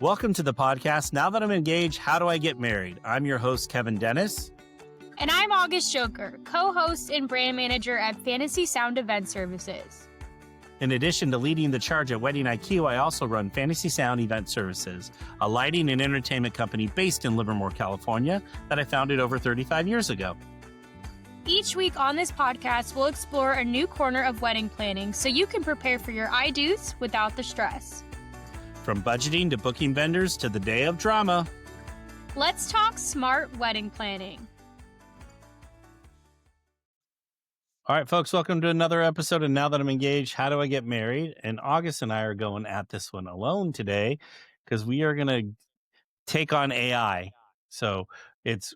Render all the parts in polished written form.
Welcome to the podcast. Now that I'm engaged, how do I get married? I'm your host, Kevin Dennis. And I'm August Joker, co-host and brand manager at Fantasy Sound Event Services. In addition to leading the charge at Wedding IQ, I also run Fantasy Sound Event Services, a lighting and entertainment company based in Livermore, California, that I founded over 35 years ago. Each week on this podcast, we'll explore a new corner of wedding planning so you can prepare for your I-dos without the stress. From budgeting to booking vendors to the day of drama. Let's talk smart wedding planning. All right, folks, welcome to another episode of Now That I'm Engaged, How Do I Get Married? And August and I are going at this one alone today because we are going to take on AI. So it's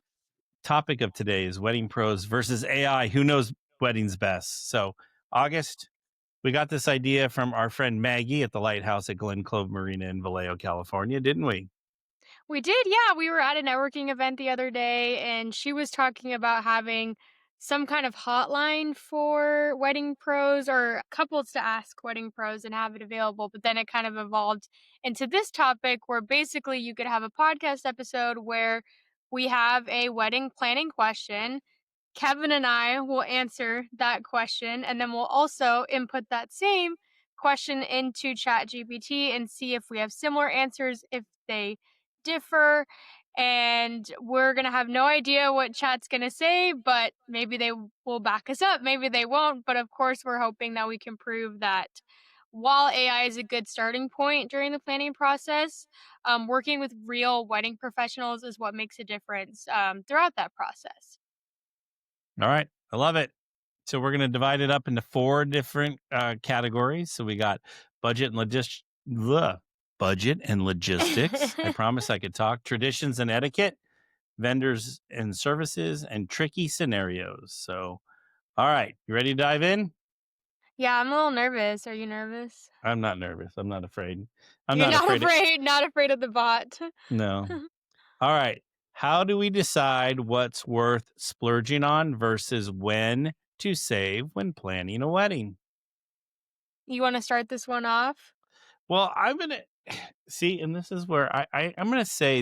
topic of today is wedding pros versus AI. Who knows weddings best? So August, we got this idea from our friend Maggie at the Lighthouse at Glen Clove Marina in Vallejo, California, didn't we? We did, yeah. We were at a networking event the other day, and she was talking about having some kind of hotline for wedding pros or couples to ask wedding pros and have it available. But then it kind of evolved into this topic where basically you could have a podcast episode where we have a wedding planning question. Kevin and I will answer that question, and then we'll also input that same question into ChatGPT and see if we have similar answers, if they differ. And we're going to have no idea what Chat's going to say, but maybe they will back us up. Maybe they won't. But of course, we're hoping that we can prove that while AI is a good starting point during the planning process, working with real wedding professionals is what makes a difference throughout that process. All right. I love it. So we're going to divide it up into 4 different categories. So we got budget and logistics. I promise I could talk. Traditions and etiquette, vendors and services, and tricky scenarios. So, all right. You ready to dive in? Yeah, I'm a little nervous. Are you nervous? I'm not nervous. I'm not afraid. You're not afraid of the bot. No. All right. How do we decide what's worth splurging on versus when to save when planning a wedding? You want to start this one off? Well, I'm going to see, and this is where I'm going to say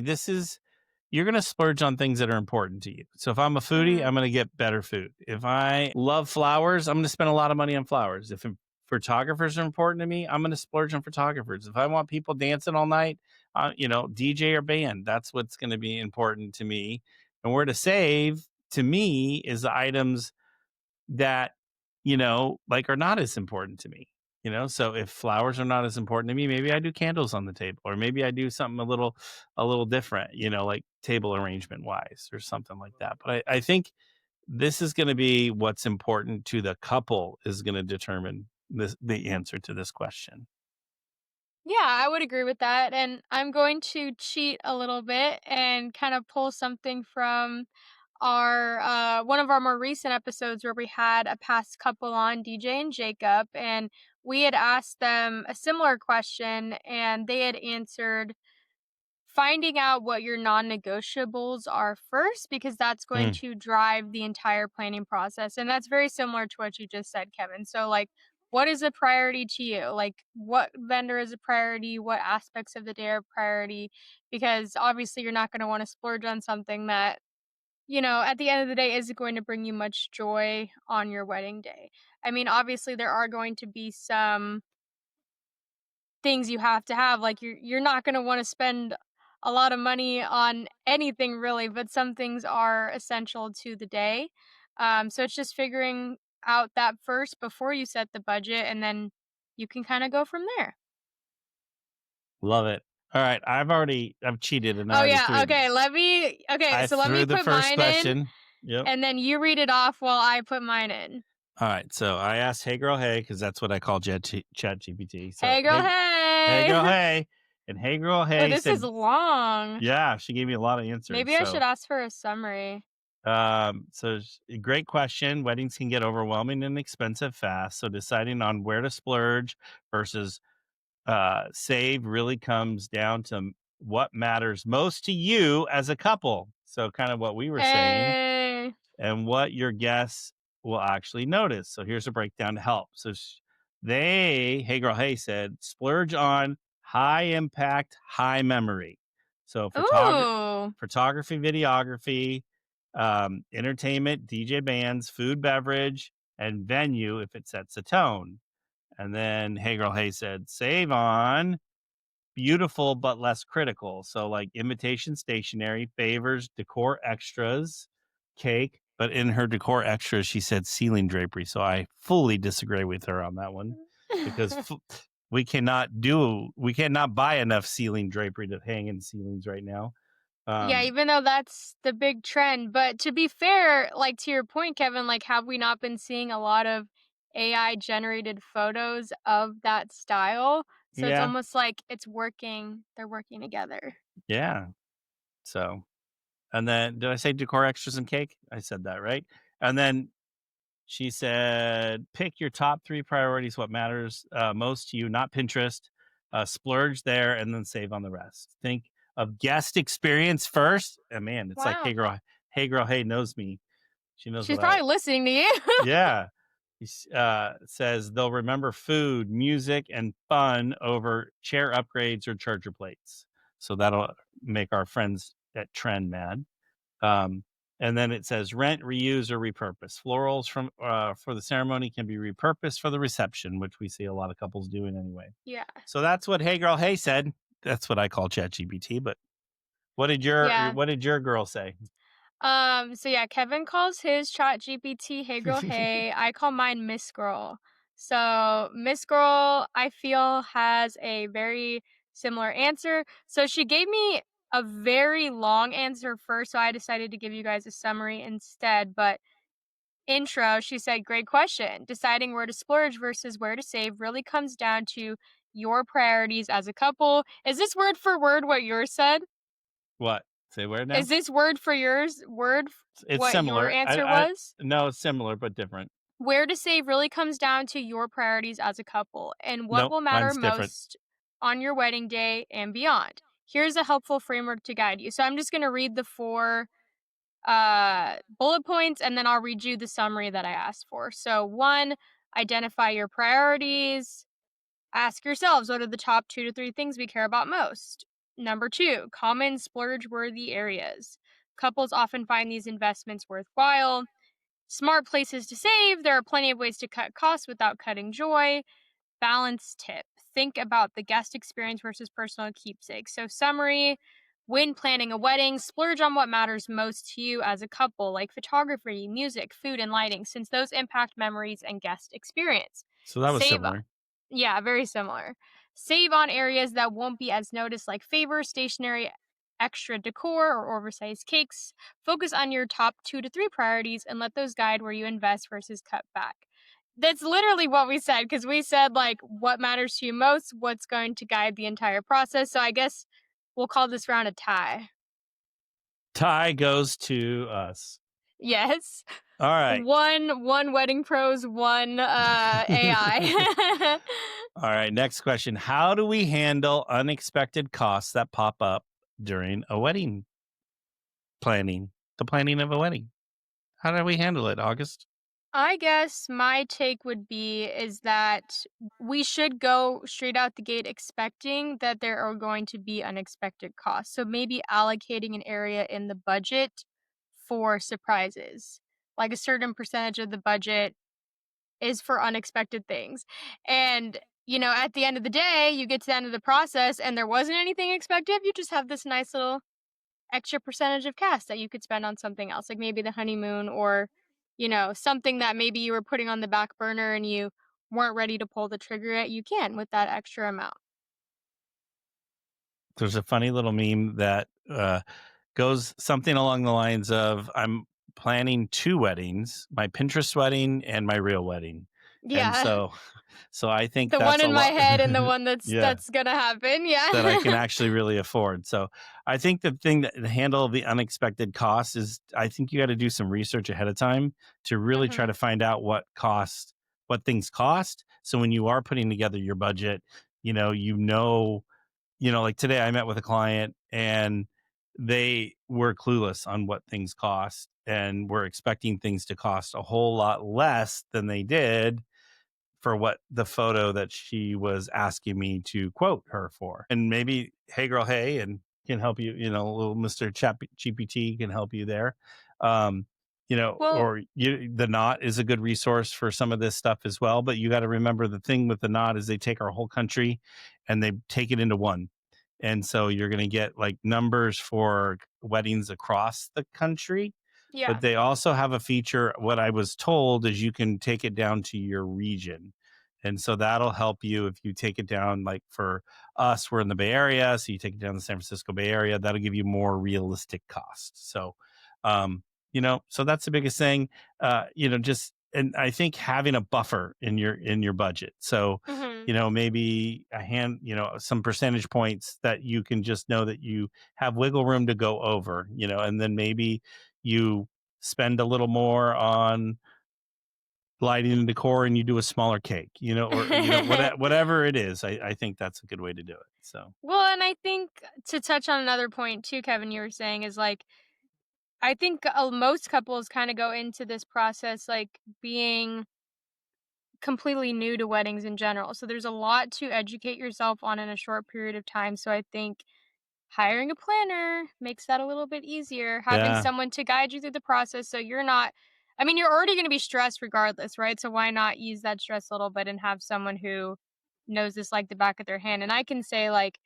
you're going to splurge on things that are important to you. So if I'm a foodie, I'm going to get better food. If I love flowers, I'm going to spend a lot of money on flowers. If photographers are important to me, I'm going to splurge on photographers. If I want people dancing all night, DJ or band, that's what's going to be important to me. And where to save to me is the items that, are not as important to me. So if flowers are not as important to me, maybe I do candles on the table, or maybe I do something a little different, like table arrangement wise or something like that. But I think this is going to be what's important to the couple is going to determine the answer to this question. Yeah, I would agree with that. And I'm going to cheat a little bit and kind of pull something from our one of our more recent episodes where we had a past couple on, DJ and Jacob, and we had asked them a similar question, and they had answered finding out what your non-negotiables are first, because that's going to drive the entire planning process. And that's very similar to what you just said, Kevin. So what is a priority to you? Like, what vendor is a priority? What aspects of the day are a priority? Because obviously you're not going to want to splurge on something that, at the end of the day, isn't going to bring you much joy on your wedding day. I mean, obviously there are going to be some things you have to have. Like, you're not going to want to spend a lot of money on anything really, but some things are essential to the day. So it's just figuring out that first before you set the budget, and then you can kind of go from there. Love it. All right, I've cheated and okay, let me put mine question. In, yep. And then you read it off while I put mine in. All right, so I asked "Hey girl, hey," because that's what I call ChatGPT. So, hey girl, hey. Hey girl, hey, and hey girl, hey. Oh, this is long. Yeah, she gave me a lot of answers. Maybe I should ask for a summary. So great question. Weddings can get overwhelming and expensive fast. So deciding on where to splurge versus save really comes down to what matters most to you as a couple. So kind of what we were saying and what your guests will actually notice. So here's a breakdown to help. So hey girl, hey said, splurge on high impact, high memory. So Ooh. photography, videography, entertainment, DJ bands, food, beverage, and venue if it sets a tone. And then Hey Girl Hey said, save on beautiful but less critical. So like imitation stationery, favors, decor extras, cake. But in her decor extras, she said ceiling drapery. So I fully disagree with her on that one because we cannot buy enough ceiling drapery to hang in ceilings right now. Yeah, even though that's the big trend. But to be fair, like to your point, Kevin, like have we not been seeing a lot of AI generated photos of that style? So it's yeah, almost like it's working, they're working together. yeah. So, and then did I say decor extras and cake? I said that, right? And then she said, pick your top 3 priorities, what matters most to you, not Pinterest. Splurge there and then save on the rest. Think of guest experience first. And man, it's like, Wow. hey girl, hey knows me. She knows She's what I, probably listening to you. yeah. Says they'll remember food, music, and fun over chair upgrades or charger plates. So that'll make our friends at Trend mad. Um, and then it says rent, reuse, or repurpose. Florals from for the ceremony can be repurposed for the reception, which we see a lot of couples doing anyway. Yeah. So that's what Hey Girl Hey said. That's what I call ChatGPT. But Yeah. what did your girl say? So yeah, Kevin calls his chat GPT Hey Girl Hey. I call mine Miss Girl. So Miss Girl, I feel, has a very similar answer. So she gave me a very long answer first, so I decided to give you guys a summary instead. But intro, she said, great question. Deciding where to splurge versus where to save really comes down to your priorities as a couple. Is this word for word what yours said? What? Say where now? Is this word for yours It's what your similar. answer was? No, it's similar but different. Where to save really comes down to your priorities as a couple and what Nope, will matter mine's different. most on your wedding day and beyond. Here's a helpful framework to guide you. So I'm just going to read the 4 bullet points and then I'll read you the summary that I asked for. So 1, identify your priorities. Ask yourselves, what are the top 2 to 3 things we care about most? Number 2, common splurge worthy areas. Couples often find these investments worthwhile. Smart places to save. There are plenty of ways to cut costs without cutting joy. Balance tip. Think about the guest experience versus personal keepsakes. So, summary, when planning a wedding, splurge on what matters most to you as a couple, like photography, music, food, and lighting, since those impact memories and guest experience. So that was Save, similar. yeah, very similar. Save on areas that won't be as noticed, like favors, stationery, extra decor, or oversized cakes. Focus on your top 2 to 3 priorities and let those guide where you invest versus cut back. That's literally what we said because we said, like, what matters to you most, what's going to guide the entire process. So I guess we'll call this round a tie. Tie goes to us. Yes. All right. One wedding pros, one AI. All right, next question. How do we handle unexpected costs that pop up during a wedding planning? The planning of a wedding. How do we handle it, August? I guess my take would be is that we should go straight out the gate expecting that there are going to be unexpected costs. So maybe allocating an area in the budget for surprises. Like a certain percentage of the budget is for unexpected things. And at the end of the day, you get to the end of the process and there wasn't anything expected. You just have this nice little extra percentage of cash that you could spend on something else, like maybe the honeymoon or, something that maybe you were putting on the back burner and you weren't ready to pull the trigger yet. You can with that extra amount. There's a funny little meme that goes something along the lines of I'm planning 2 weddings, my Pinterest wedding and my real wedding. And Yeah. so I think The one that's a in my lot. head and the one that's Yeah. that's gonna happen. That I can Yeah. actually really afford. So I think the thing that to handle the unexpected costs is I think you got to do some research ahead of time to really try to Mhm. find out what things cost. So when you are putting together your budget, like today I met with a client and they were clueless on what things cost and were expecting things to cost a whole lot less than they did for what the photo that she was asking me to quote her for. And maybe Hey Girl Hey and can help you, little Mr. Chat GPT can help you there. Um, Well, the Knot is a good resource for some of this stuff as well. But you got to remember the thing with the Knot is they take our whole country and they take it into one. And so you're going to get like numbers for weddings across the country, but yeah. they also have a feature. What I was told is you can take it down to your region. And so that'll help you if you take it down, like for us, we're in the Bay Area. So you take it down to the San Francisco Bay Area, that'll give you more realistic cost. So, so that's the biggest thing, and I think having a buffer in your budget. So, Hmm. maybe some percentage points that you can just know that you have wiggle room to go over, and then maybe you spend a little more on lighting and decor and you do a smaller cake, or, whatever it is. I think that's a good way to do it. So, Well, and I think to touch on another point too, Kevin, you were saying is like, I think most couples kind of go into this process like being completely new to weddings in general. So there's a lot to educate yourself on in a short period of time. So I think hiring a planner makes that a little bit easier, having yeah, someone to guide you through the process so you're not, I mean, you're already going to be stressed regardless, right? So why not use that stress a little bit and have someone who knows this like the back of their hand? And I can say like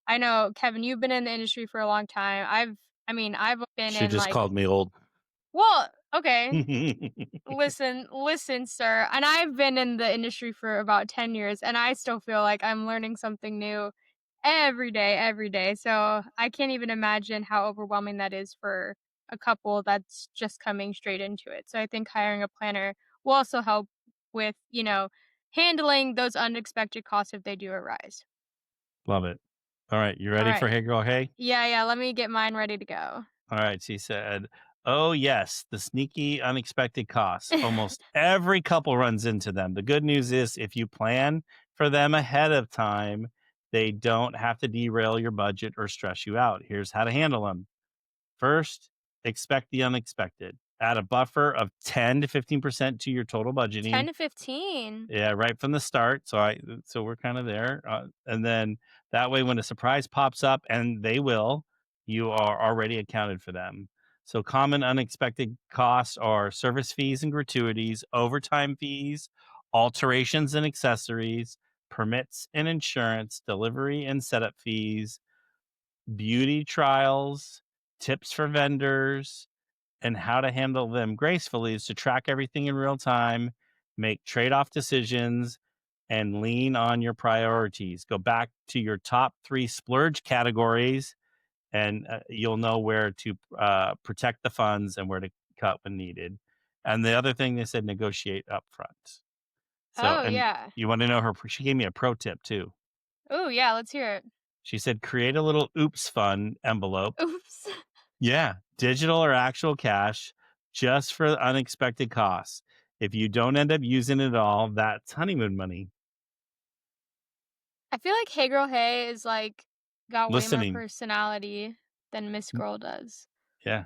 I know Kevin, you've been in the industry for a long time. I've been she in just like, called me old. well, okay. Listen, sir. And I've been in the industry for about 10 years and I still feel like I'm learning something new every day. So I can't even imagine how overwhelming that is for a couple that's just coming straight into it. So I think hiring a planner will also help with, handling those unexpected costs if they do arise. Love it. All right, you All ready for right. Hey Girl Hey? Yeah, yeah. Let me get mine ready to go. All right, she said, "Oh, yes, the sneaky, unexpected costs. Almost every couple runs into them. The good news is if you plan for them ahead of time, they don't have to derail your budget or stress you out. Here's how to handle them. First, expect the unexpected. Add a buffer of 10 to 15% to your total 10 budgeting. to 15. Yeah, right from the start. So we're kind of there, and then that way, when a surprise pops up, and they will, you are already accounted for them. So common unexpected costs are service fees and gratuities, overtime fees, alterations and accessories, permits and insurance, delivery and setup fees, beauty trials, tips for vendors, and how to handle them gracefully is to track everything in real time, make trade off decisions, and lean on your priorities. Go back to your top three splurge categories, and you'll know where to protect the funds and where to cut when needed. And the other thing they said, negotiate upfront. So, Oh, and yeah. you want to know she gave me a pro tip too. Oh, yeah. Let's hear it. She said, create a little oops fund envelope. Oops. Yeah, digital or actual cash, just for the unexpected costs. If you don't end up using it all, that's honeymoon money. I feel like Hey Girl Hey is like got way more Listening. personality than Miss Mm, Girl does. yeah.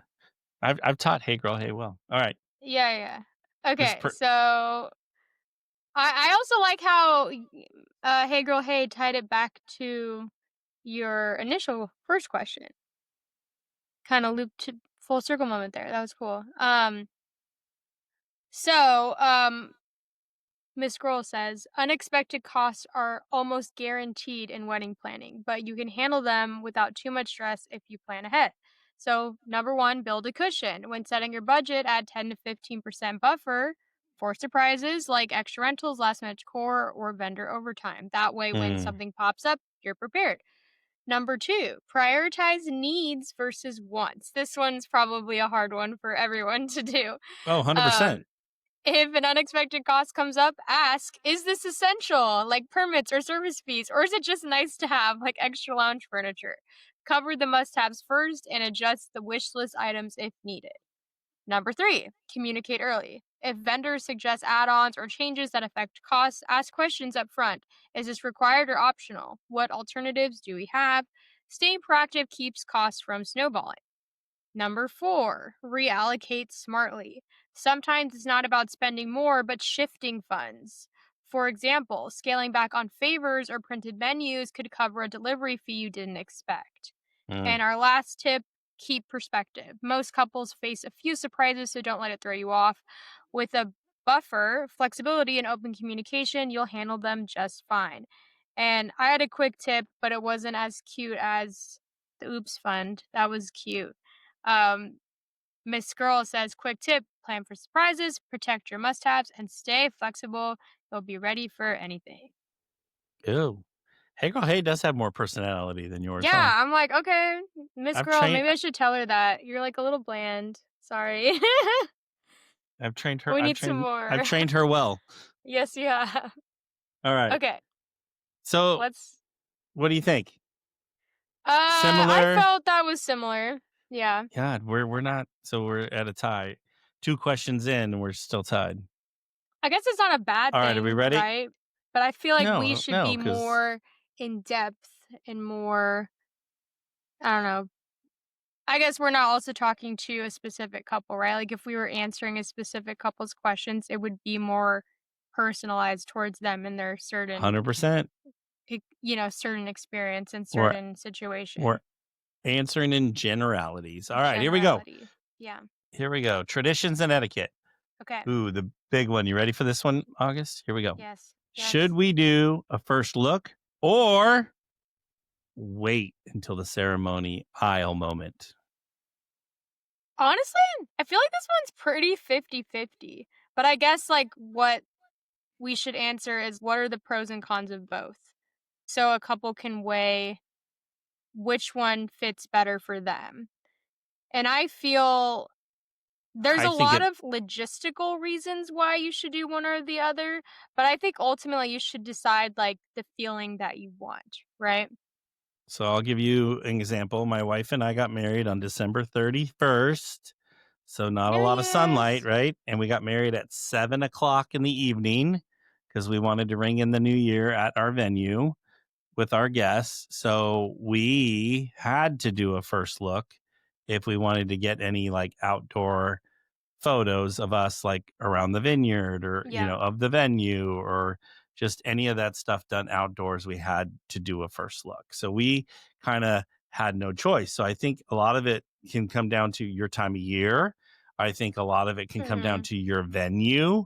I've taught Hey Girl, Hey Well. All right. Yeah, yeah. This Okay, per so I also like how Hey Girl Hey tied it back to your initial first question. Kind of looped to full circle moment there. That was cool. So Miss Scroll says, unexpected costs are almost guaranteed in wedding planning, but you can handle them without too much stress if you plan ahead. So, number one, build a cushion. When setting your budget, add 10 to 15% buffer for surprises like extra rentals, last minute decor, or vendor overtime. That way, when mm. something pops up, you're prepared. Number two, prioritize needs versus wants. This one's probably a hard one for everyone to do. Oh, Um, 100%. if an unexpected cost comes up, ask, is this essential, like permits or service fees, or is it just nice to have, like extra lounge furniture? Cover the must haves first and adjust the wish list items if needed. Number three, communicate early. If vendors suggest add ons or changes that affect costs, ask questions up front. Is this required or optional? What alternatives do we have? Staying proactive keeps costs from snowballing. Number four, reallocate smartly. Sometimes it's not about spending more, but shifting funds. For example, scaling back on favors or printed menus could cover a delivery fee you didn't expect. And Mm. our last tip, keep perspective. Most couples face a few surprises, so don't let it throw you off. With a buffer, flexibility, and open communication, you'll handle them just fine. And I had a quick tip, but it wasn't as cute as the Oops Fund. That was cute. Um, Miss Girl says, quick tip, plan for surprises, protect your must haves, and stay flexible. You'll be ready for anything. Ew. Hey Girl Hey does have more personality than yours, huh? Yeah, I'm like, okay, Miss I've Girl, trained maybe I should tell her that. You're like a little bland. Sorry. I've trained her We I've need some trained more. I've trained her well. Yes, you have. All right. Okay, So, let's. what do you think? I Similar? felt that was similar. Yeah. God, we're not so we're at a tie. 2 questions in and we're still tied. I guess it's not a bad All right, are we thing, ready? right? But I feel like we No, should no, be because more in depth and more, I don't know, I guess we're not also talking to a specific couple, right? Like if we were answering a specific couple's questions, it would be more personalized towards them and their certain, 100%. certain experience and We're certain we're situation. answering in generalities. All right, here we go. Generality. Yeah. Here we go. Traditions and etiquette. Okay. Ooh, the big one. You ready for this one, August? Here we go. Yes. Should Yes. we do a first look or wait until the ceremony aisle moment? Honestly, I feel like this one's pretty 50-50. But I guess like what we should answer is what are the pros and cons of both? So a couple can weigh which one fits better for them. And I feel there's I a think lot it of logistical reasons why you should do one or the other, but I think ultimately you should decide like the feeling that you want, right? So I'll give you an example. My wife and I got married on December 31st. So not a lot of sunlight, Yes. right? And we got married at 7 o'clock in the evening because we wanted to ring in the new year at our venue with our guests. So we had to do a first look if we wanted to get any like outdoor photos of us like around the vineyard or Yeah. of the venue or just any of that stuff done outdoors. We had to do a first look, so we kind of had no choice. So I think a lot of it can come down to your time of year. I think a lot of it can come down Mhm. to your venue.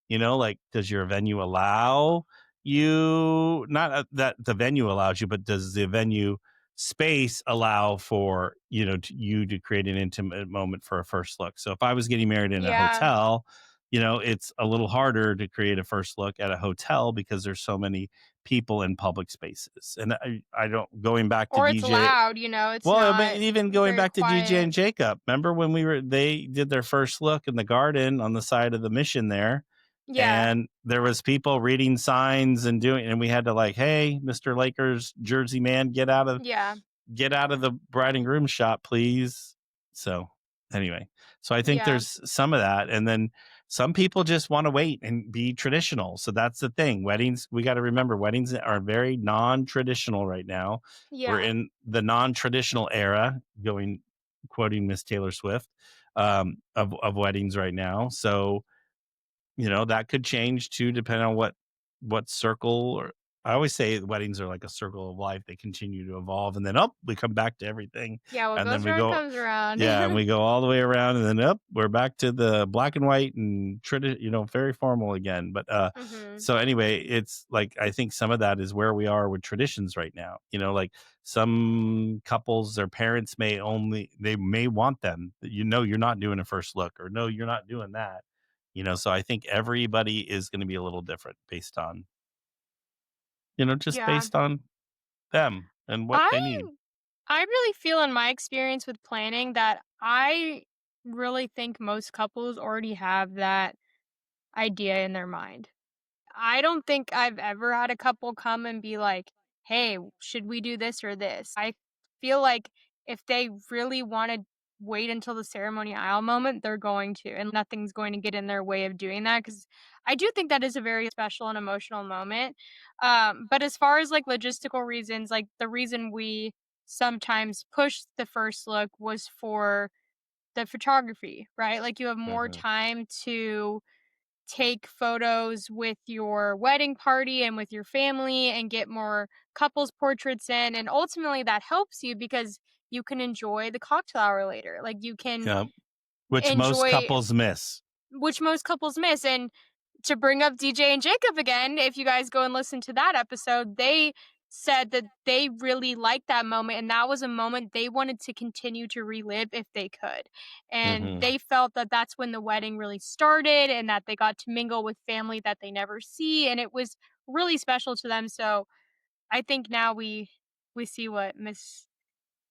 Like, does your venue allow you, not that the venue allows you, but does the venue space allow for you to create an intimate moment for a first look? So if I was getting married in a Yeah. hotel, it's a little harder to create a first look at a hotel because there's so many people in public spaces. And I don't, going back to Or it's DJ, loud, it's well, but not even going very back to DJ quiet. and Jacob, remember when they did their first look in the garden on the side of the mission there, Yeah. and there was people reading signs and we had to like, hey, Mr. Lakers jersey man, Yeah. get out of the bride and groom shop, please. So anyway, so I think Yeah. there's some of that. And then some people just want to wait and be traditional. So that's the thing. Weddings, we got to remember, weddings are very non-traditional right now. We're Yeah. in the non-traditional era, quoting Miss Taylor Swift, of weddings right now. So that could change too, depending on what circle. Or I always say weddings are like a circle of life. They continue to evolve, and then we come back to everything, Yeah, what and then goes we around go, comes around. yeah, and we go all the way around, and then we're back to the black and white and very formal again. But Mhm. so anyway, it's like I think some of that is where we are with traditions right now. Like some couples, their parents they may want them. You're not doing a first look, or no, you're not doing that. So I think everybody is going to be a little different based on, just Yeah. based on them and what I they need. I really feel in my experience with planning that I really think most couples already have that idea in their mind. I don't think I've ever had a couple come and be like, "Hey, should we do this or this?" I feel like if they really want to wait until the ceremony aisle moment, they're going to, and nothing's going to get in their way of doing that because I do think that is a very special and emotional moment. But as far as like logistical reasons, like the reason we sometimes push the first look was for the photography, right? Like you have more Hmm. time to take photos with your wedding party and with your family and get more couples portraits in, and ultimately that helps you because you can enjoy the cocktail hour later. Like you can Yep. Which most enjoy, couples miss. which most couples miss. And to bring up DJ and Jacob again, if you guys go and listen to that episode, they said that they really liked that moment and that was a moment they wanted to continue to relive if they could. And Hmm. they felt that that's when the wedding really started and that they got to mingle with family that they never see, and it was really special to them. So I think now we see what Miss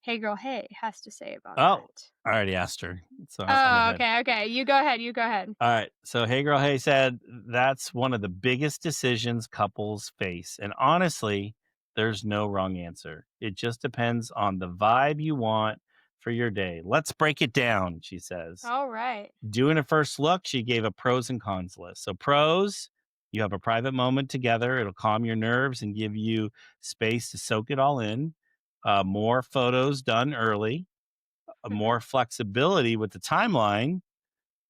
Hey Girl Hey has to say about Oh, that. I already asked her, so I'm Oh, ahead. okay, okay. You go ahead. You go ahead. All right. So, Hey Girl Hey said that's one of the biggest decisions couples face. And honestly, there's no wrong answer. It just depends on the vibe you want for your day. Let's break it down, she says. All right. Doing a first look, she gave a pros and cons list. So, pros, you have a private moment together. It'll calm your nerves and give you space to soak it all in. More photos done early, Mhm. more flexibility with the timeline,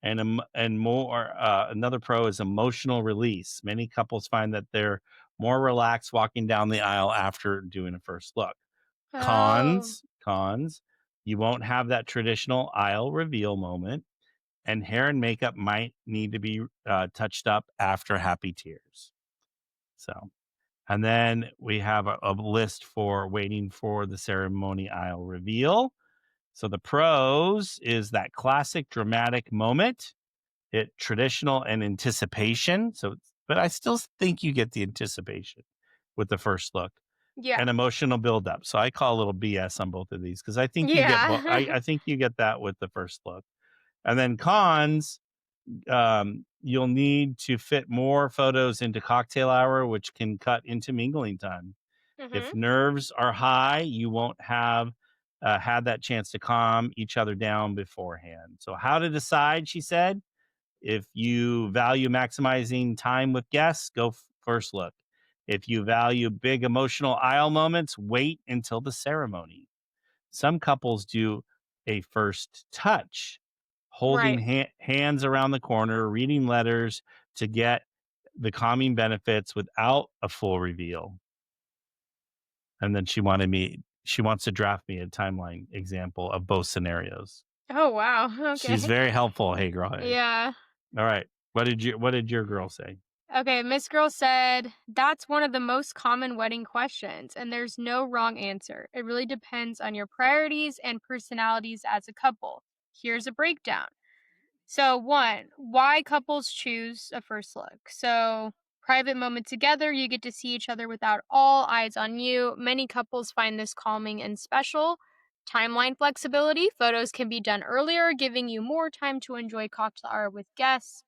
and more. Another pro is emotional release. Many couples find that they're more relaxed walking down the aisle after doing a first look. Oh. Cons, you won't have that traditional aisle reveal moment, and hair and makeup might need to be touched up after happy tears. So, and then we have a list for waiting for the ceremony aisle reveal. So the pros is that classic dramatic moment, it traditional and anticipation. So, but I still think you get the anticipation with the first look Yeah. and emotional buildup. So I call a little BS on both of these because I think you get Yeah. I think you get that with the first look. And then cons, you'll need to fit more photos into cocktail hour, which can cut into mingling time. If Mhm. nerves are high, you won't have had that chance to calm each other down beforehand. So, how to decide? She said, if you value maximizing time with guests, go first look. If you value big emotional aisle moments, wait until the ceremony. Some couples do a first touch, holding Right. hands around the corner, reading letters to get the calming benefits without a full reveal. And then she wants to draft me a timeline example of both scenarios. Oh, wow. She's Okay. very helpful. Hey, girl. Hey. Yeah. All right. What did your girl say? Okay, Miss Girl said, "That's one of the most common wedding questions, and there's no wrong answer. It really depends on your priorities and personalities as a couple. Here's a breakdown. So, one, why couples choose a first look. So, private moment together, you get to see each other without all eyes on you. Many couples find this calming and special. Timeline flexibility, photos can be done earlier, giving you more time to enjoy cocktail hour with guests.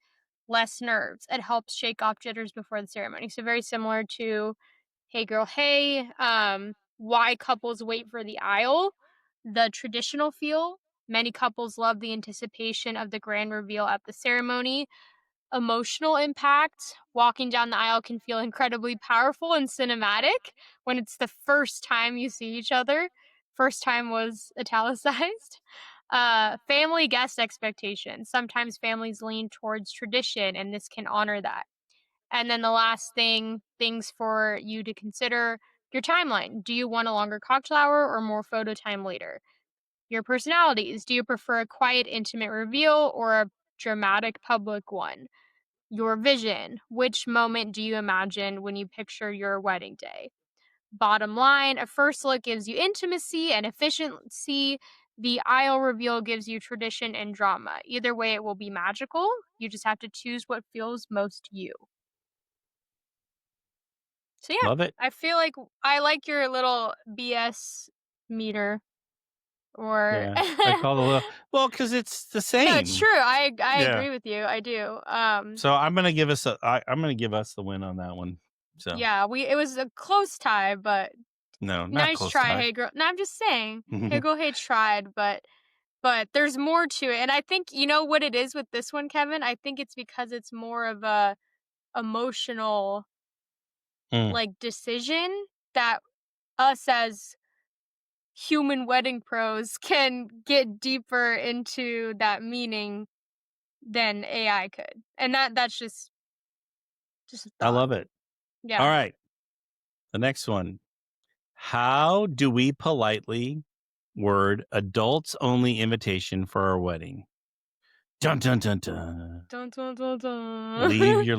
Less nerves. It helps shake off jitters before the ceremony. So, very similar to Hey Girl Hey, why couples wait for the aisle, the traditional feel. Many couples love the anticipation of the grand reveal at the ceremony. Emotional impact. Walking down the aisle can feel incredibly powerful and cinematic when it's the first time you see each other. First time was italicized. Family guest expectations. Sometimes families lean towards tradition, and this can honor that. And then the last things for you to consider, your timeline. Do you want a longer cocktail hour or more photo time later? Your personalities. Do you prefer a quiet, intimate reveal or a dramatic public one? Your vision. Which moment do you imagine when you picture your wedding day? Bottom line, a first look gives you intimacy and efficiency. The aisle reveal gives you tradition and drama. Either way, it will be magical. You just have to choose what feels most you. So yeah, Love it. I feel like I like your little BS meter or Yeah. I call the little well, because it's the no, it's same. true. I Yeah. agree with you. I do. So I'm gonna give us the win on that one. So Yeah, we it was a close tie, but no, not nice close try, tie. hey girl. No, I'm just saying, hey girl, hey tried, but there's more to it, and I think you know what it is with this one, Kevin. I think it's because it's more of a emotional Mm. like decision that us as human wedding pros can get deeper into that meaning than AI could. And that's just Just a I thought. love it. All Yeah. right. The next one. How do we politely word adults only invitation for our wedding? Dun dun dun dun. Dun, dun, dun, Leave dun. your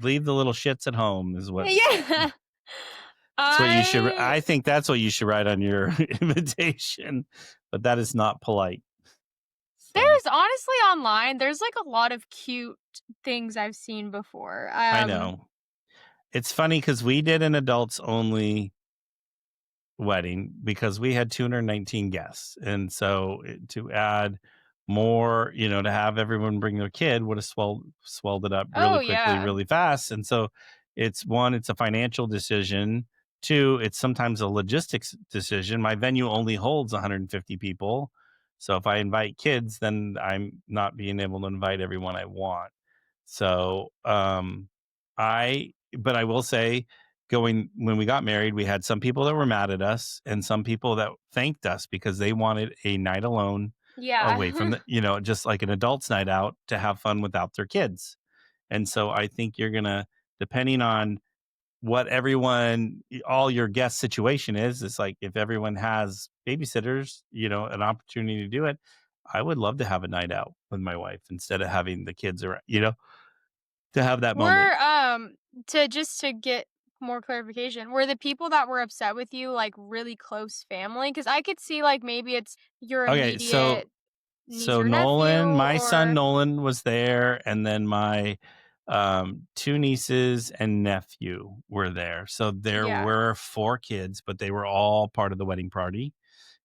leave the little shits at home is what Yeah. that's what you should I I think that's what you should write on your invitation, but that is not polite. So, There's honestly online, there's like a lot of cute things I've seen before. I know. It's funny because we did an adults only wedding because we had 219 guests. And so to add more, to have everyone bring their kid would have swelled it up really Oh quickly, yeah. really fast. And so it's one, it's a financial decision. Two, it's sometimes a logistics decision. My venue only holds 150 people. So if I invite kids, then I'm not being able to invite everyone I want. So but I will say going when we got married, we had some people that were mad at us and some people that thanked us because they wanted a night alone away from Yeah. just like an adult's night out to have fun without their kids. And so I think you're going to, depending on what all your guest situation is, it's like if everyone has babysitters, an opportunity to do it, I would love to have a night out with my wife instead of having the kids around, to have that moment. We're to get more clarification, were the people that were upset with you like really close family? Because I could see like maybe it's your Okay, immediate niece so or nephew Nolan, my son or Nolan was there, and then my two nieces and nephew were there. So there yeah. were four kids, but they were all part of the wedding party.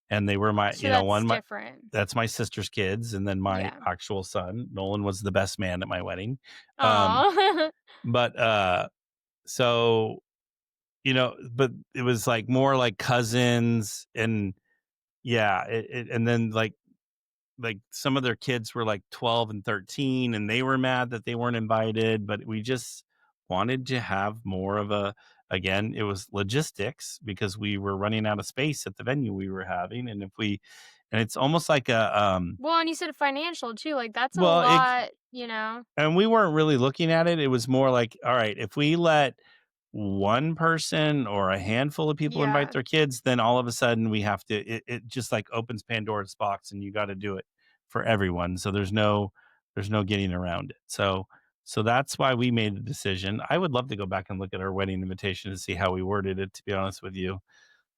And they were So that's my different. that's my sister's kids, and then my Yeah. actual son. Nolan was the best man at my wedding. Um, Aw. but so but it was like more like cousins and yeah, and then like some of their kids were like 12 and 13 and they were mad that they weren't invited, but we just wanted to have more of again, it was logistics because we were running out of space at the venue we were having. And it's almost like Well, and you said financial too, like that's a well, lot, you know? and we weren't really looking at it. It was more like, all right, if we let one person or a handful of people invite Yeah. their kids, then all of a sudden we have to, it just like opens Pandora's box and you got to do it for everyone. So there's no getting around it. So that's why we made the decision. I would love to go back and look at our wedding invitation to see how we worded it, to be honest with you.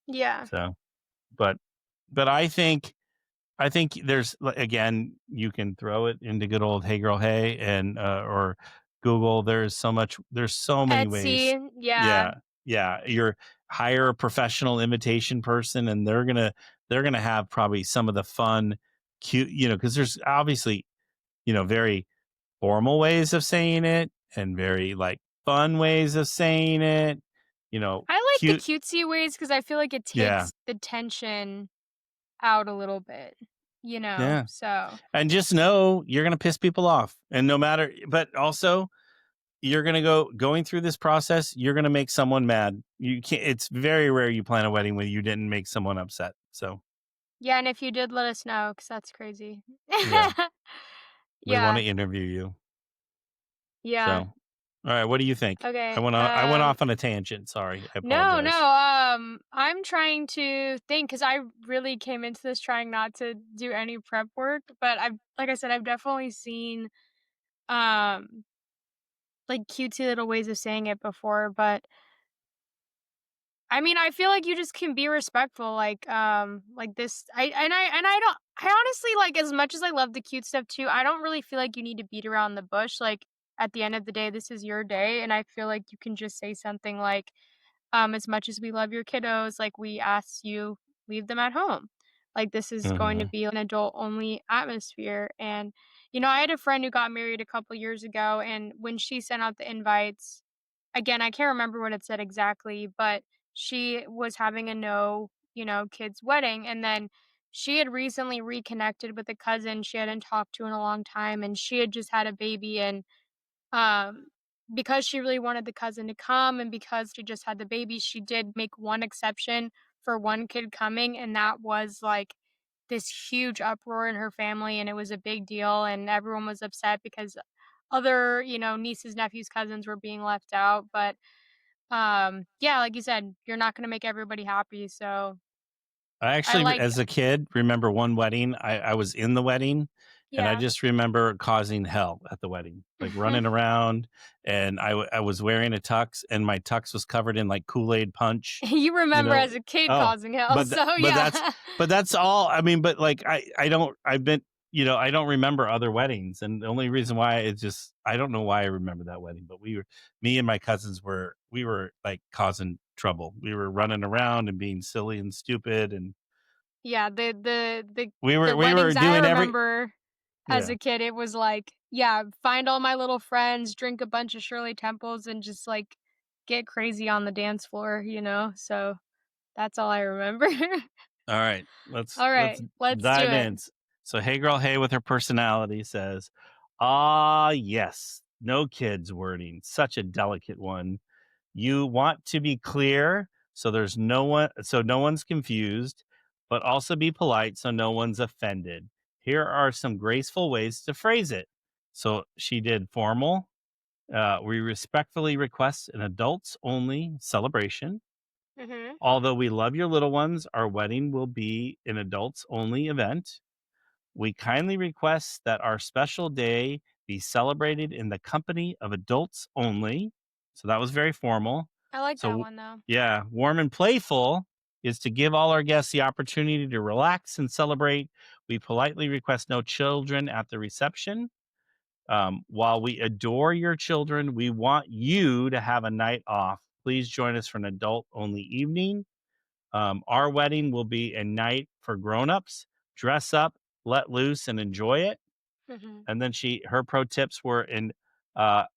Yeah. So, but, but I think again, you can throw it into good old Hey Girl Hey and or Google. There's so many ways. Etsy, yeah. Yeah. Yeah. You're hire a professional invitation person and they're gonna have probably some of the fun, cute, because there's obviously, very formal ways of saying it and very like fun ways of saying it, I like the cute. cutesy ways because I feel like it Yeah. takes the tension out a little bit, Yeah. so And just know you're gonna piss people off. And no matter but also you're gonna going through this process, you're gonna make someone mad. You can't It's very rare you plan a wedding where you didn't make someone upset. So yeah, and if you did, let us know because that's crazy. yeah, we want Yeah, to interview you. So yeah. all right, what do you think? I Okay, went on I went off on a tangent. Sorry. I no, no, apologize. I'm trying to think because I really came into this trying not to do any prep work, but like I said, I've definitely seen, um, like, cutesy little ways of saying it before, but I mean, I feel like you just can be respectful, like this. I don't. I honestly like as much as I love the cute stuff too. I don't really feel like you need to beat around the bush. Like at the end of the day, this is your day, and I feel like you can just say something like, as much as we love your kiddos, like we ask you leave them at home. Like this is going to Mhm. be an adult only atmosphere. And I had a friend who got married a couple years ago, and when she sent out the invites, again, I can't remember what it said exactly, but she was having a kid's wedding, and then she had recently reconnected with a cousin she hadn't talked to in a long time, and she had just had a baby, and um, because she really wanted the cousin to come and because she just had the baby, she did make one exception for one kid coming, and that was, like, this huge uproar in her family, and it was a big deal, and everyone was upset because other, nieces, nephews, cousins were being left out, but yeah, like you said, you're not going to make everybody happy, so I I actually, like as a kid, remember one wedding. I was in the wedding, and I yeah. just remember causing hell at the wedding, like running around, and I was wearing a tux, and my tux was covered in like Kool-Aid punch, You you remember know. as a kid Oh, causing hell, but th- so but that's yeah. but that's all. I mean, but like I don't I've been I don't remember other weddings, and the only reason why it's just I don't know why I remember that wedding, but me and my cousins we were like causing trouble. We were running around and being silly and stupid, and Yeah, the we were weddings I doing every remember as yeah. a kid, it was like, yeah, find all my little friends, drink a bunch of Shirley Temples, and just, like, get crazy on the dance floor, so that's all I remember. All right, let's Alright, let's do dive it. in. So Hey Girl Hey with her personality says, "Ah, yes, no kids wording, such a delicate one. You want to be clear so no one's confused, but also be polite so no one's offended. Here are some graceful ways to phrase it." So she did formal. We respectfully request an adults only celebration. Mhm. Although we love your little ones, our wedding will be an adults only event. We kindly request that our special day be celebrated in the company of adults only. So that was very formal. I like that So, one, though. yeah, warm and playful is to give all our guests the opportunity to relax and celebrate. We politely request no children at the reception. While we adore your children, we want you to have a night off. Please join us for an adult only evening. Our wedding will be a night for grown-ups. Dress up, let loose, and enjoy it. Mhm. And then her pro tips were in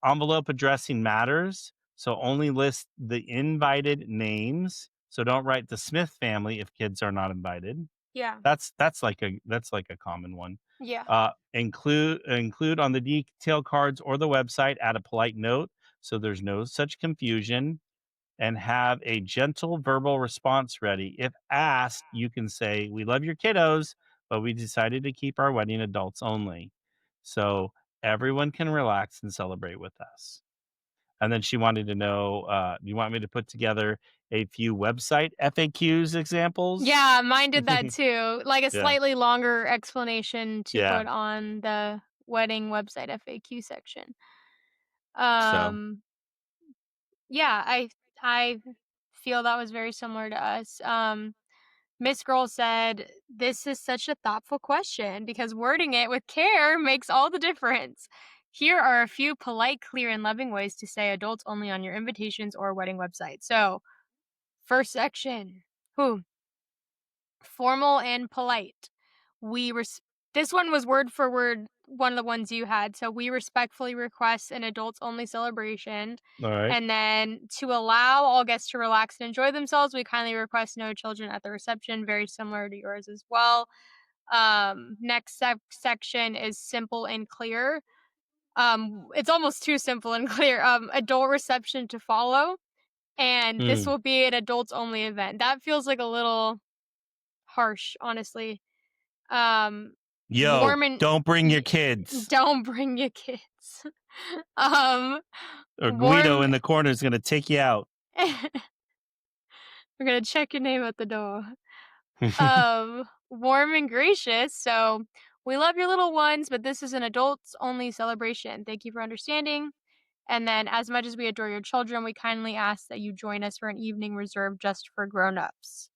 envelope addressing matters. So only list the invited names. So don't write the Smith family if kids are not invited. Yeah. That's like a common one. Yeah. Include on the detail cards or the website. Add a polite note so there's no such confusion, and have a gentle verbal response ready. If asked, you can say, "We love your kiddos, but we decided to keep our wedding adults only. So everyone can relax and celebrate with us." And then she wanted to know, do you want me to put together a few website FAQs examples? Yeah, mine did that too, like a Yeah. slightly longer explanation to Yeah. put on the wedding website FAQ section. So, Um, yeah, I feel that was very similar to us. Miss Girl said, "This is such a thoughtful question because wording it with care makes all the difference. Here are a few polite, clear, and loving ways to say adults only on your invitations or wedding website." So, first section. Who? Formal and polite. We res- this one was word for word one of the ones you had. So we respectfully request an adults only celebration. all right. And then to allow all guests to relax and enjoy themselves, we kindly request no children at the reception, very similar to yours as well. Next section is simple and clear. It's almost too simple and clear. Adult reception to follow, and this Hmm. will be an adults only event. That feels like a little harsh, honestly. Um, Yo, warm and don't bring your y- kids. don't bring your kids. um, Or Guido warm. in the corner is going to take you out. We're gonna check your name at the door. Warm and gracious. So we love your little ones, but this is an adults only celebration. Thank you for understanding. And then, as much as we adore your children, we kindly ask that you join us for an evening reserved just for grown-ups.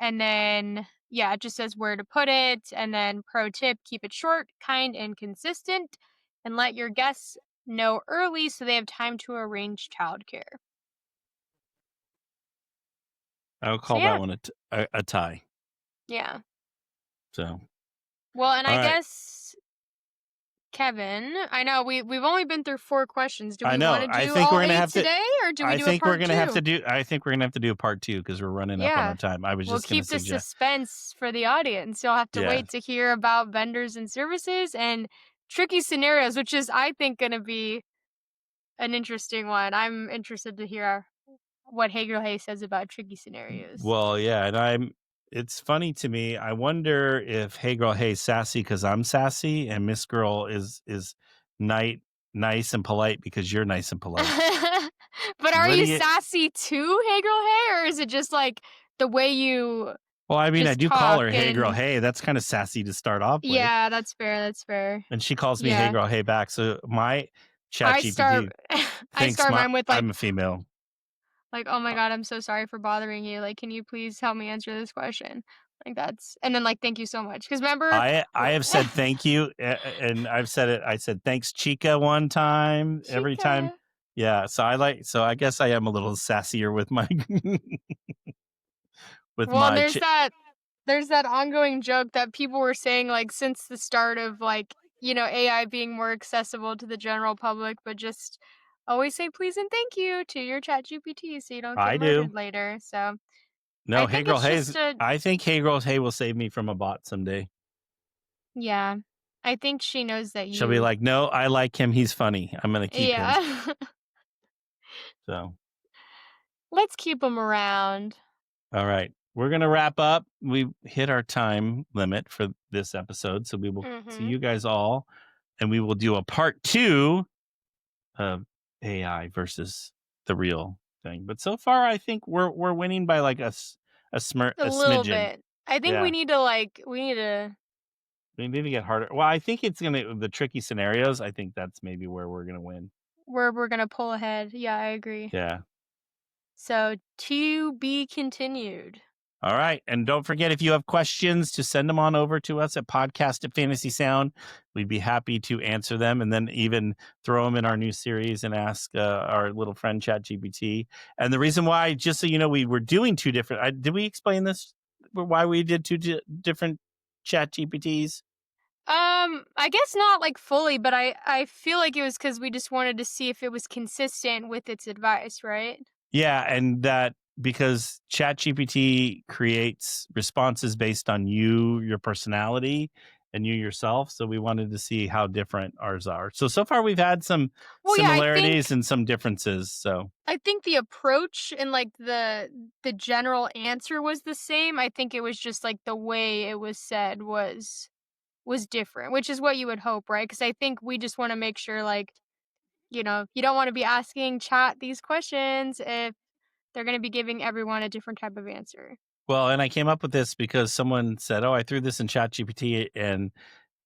And then, yeah, it just says where to put it. And then, pro tip, keep it short, kind, and consistent. And let your guests know early so they have time to arrange childcare. I'll So, call that yeah, one a tie. yeah. So, Well, and all I right. guess, Kevin, I know we've only been through 4 questions. Do I we want know. to do all 8 today, or do we do a part 2? I think we're gonna have to do a part 2 because we're running up on our Yeah. time. I was We'll just gonna keep the suggest. suspense for the audience. You'll have to Yeah. wait to hear about vendors and services and tricky scenarios, which is, I think, going to be an interesting one. I'm interested to hear what Hager Hay says about tricky scenarios. Well, yeah, and it's funny to me. I wonder if Hey Girl Hey's sassy because I'm sassy, and Miss Girl is night nice and polite because you're nice and polite. But are What do you you- sassy too, Hey Girl Hey, or is it just like the way you Well, I mean, I just do call her talk Hey Girl and Hey. That's kind of sassy to start off with. yeah, that's fair. That's fair. And she calls me Hey Yeah. Girl Hey back. So my I ChatGPT start I thinks start mine with I'm a female. like, "Oh my god, I'm so sorry for bothering you. Like, can you please help me answer this question?" Like that's and then like, "Thank you so much." Cuz remember I have said thank you, and I've said it. I said thanks, Chica, one time. Every time, Chica. yeah. So I guess I am a little sassier with my with Well, and my. there's that ongoing joke that people were saying like since the start of like, AI being more accessible to the general public, but just always say please and thank you to your chat GPT so you don't get I do. murdered later. So No, I Hey think Girl it's Hey. just a I think Hey Girl Hey will save me from a bot someday. yeah. I think she knows that She'll be you like, no, I like him. He's funny. I'm gonna keep him. yeah. So. Let's keep them around. All right. We're going to wrap up. We hit our time limit for this episode. So we will see Mhm. you guys all. And we will do a part 2 of AI versus the real thing. But so far, I think we're winning by like a A little smidgen. bit. I think Yeah. we need to We need to get harder. Well, I think it's going to, the tricky scenarios, I think that's maybe where we're going to win. where we're going to pull ahead. Yeah, I agree. Yeah. So, to be continued. All right. And don't forget, if you have questions, to send them on over to us at Podcast at Fantasy Sound. We'd be happy to answer them and then even throw them in our new series and ask our little friend ChatGPT. And the reason why, just so you know, we were doing two different, did we explain this? Why we did two different ChatGPTs? I guess not like fully, but I feel like it was because we just wanted to see if it was consistent with its advice, right? Yeah. And that because ChatGPT creates responses based on you, your personality, and you yourself. So we wanted to see how different ours are. So far we've had some Well, yeah, similarities and some differences. So I think the approach and like the general answer was the same. I think it was just like the way it was said was different, which is what you would hope, right? Because I think we just want to make sure, like, you don't want to be asking chat these questions if they're going to be giving everyone a different type of answer. well, and I came up with this because someone said, "Oh, I threw this in ChatGPT and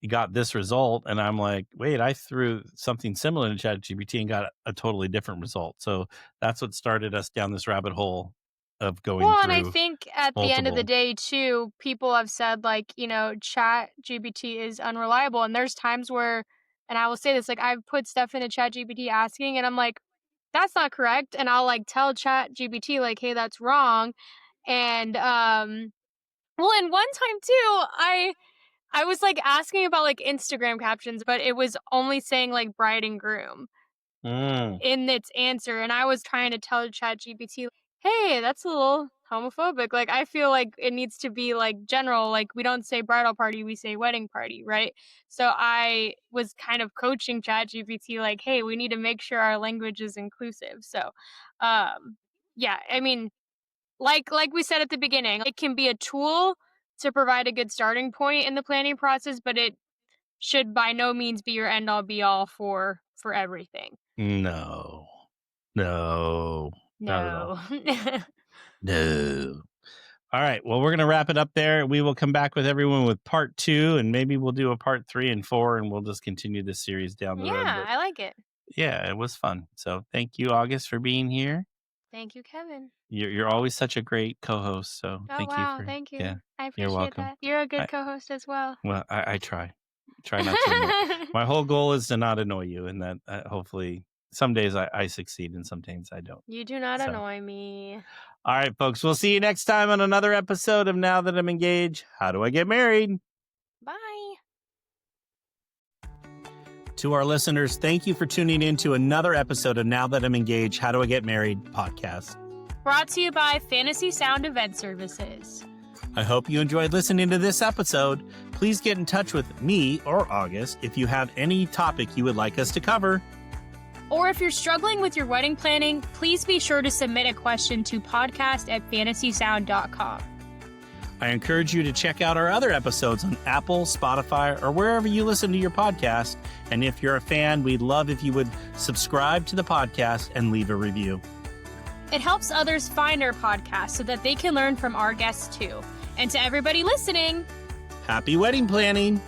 you got this result." And I'm like, wait, I threw something similar in ChatGPT and got a totally different result. So that's what started us down this rabbit hole of going Well, and I through think at the end of the multiple. day, too, people have said, like, chat GPT is unreliable. And there's times where, and I will say this, like, I've put stuff into chat GPT asking, and I'm like, that's not correct. And I'll like tell chat GPT, like, hey, that's wrong. And, well, and one time too, I was like asking about like Instagram captions, but it was only saying like bride and groom Mm. in its answer. And I was trying to tell ChatGPT, hey, that's a little homophobic. Like, I feel like it needs to be like general. Like, we don't say bridal party, we say wedding party, right? So I was kind of coaching ChatGPT, like, hey, we need to make sure our language is inclusive. So, yeah, I mean, like we said at the beginning, it can be a tool to provide a good starting point in the planning process, but it should by no means be your end all be all for everything. No, no, not at all. No. No. All right. Well, we're going to wrap it up there. We will come back with everyone with part 2, and maybe we'll do a part 3 and 4, and we'll just continue this series down the road. Yeah, But I like it. yeah, it was fun. So thank you, August, for being here. Thank you, Kevin. You're always such a great co-host. So Oh, thank you wow. for, Thank yeah, you. I you're appreciate welcome. that. You're a good I, co-host as well. well, I try not to annoy. My whole goal is to not annoy you, and that hopefully some days I succeed and sometimes I don't. You do not So. annoy me. All right, folks, we'll see you next time on another episode of Now That I'm Engaged, How Do I Get Married? Bye. To our listeners, thank you for tuning in to another episode of Now That I'm Engaged, How Do I Get Married podcast. Brought to you by Fantasy Sound Event Services. I hope you enjoyed listening to this episode. Please get in touch with me or August if you have any topic you would like us to cover. Or if you're struggling with your wedding planning, please be sure to submit a question to podcast@fantasysound.com. I encourage you to check out our other episodes on Apple, Spotify, or wherever you listen to your podcast. And if you're a fan, we'd love if you would subscribe to the podcast and leave a review. It helps others find our podcast so that they can learn from our guests too. And to everybody listening, Happy wedding planning!